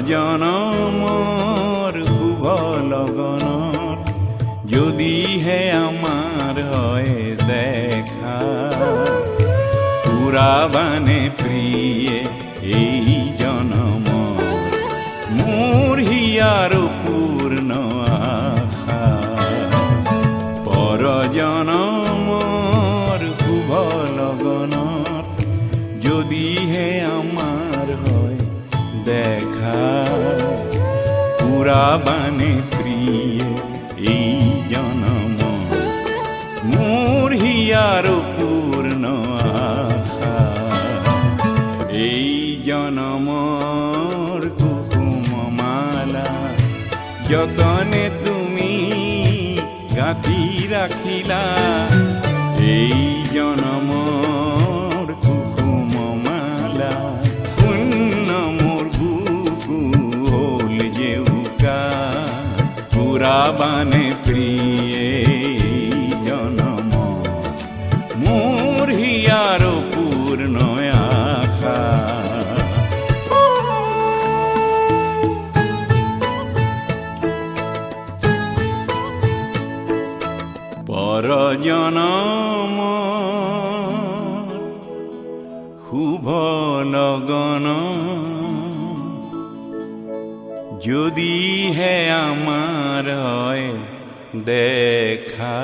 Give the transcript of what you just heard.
জনমৰ শুভ লগনত যদিহে আমাৰ হয় দেখা, পুৰাবানে প্ৰিয়ে এই জনমৰ মোৰ হিয়াৰ পূৰ্ণ আশা। পৰজনমৰ শুভ লগনত যদিহে আমাৰ হয় দেখা, পুৰাবানে প্ৰিয়ে এই জনমৰ মোৰ হিয়াৰ পূৰ্ণ আশা। এই জনমৰ কুসুমমালা যতনে তুমি গাঁঠি ৰাখিলা, এই জনমৰ কুসুমমালা পুণ্য মোৰ বুকু হ'ল জেউকা, পুৰাবানে প্ৰিয়ে জনম মোৰ হিয়াৰ পূৰ্ণ আশা। পৰজনমৰ শুভ লগন যদিহে আমাৰ হয় দেখা।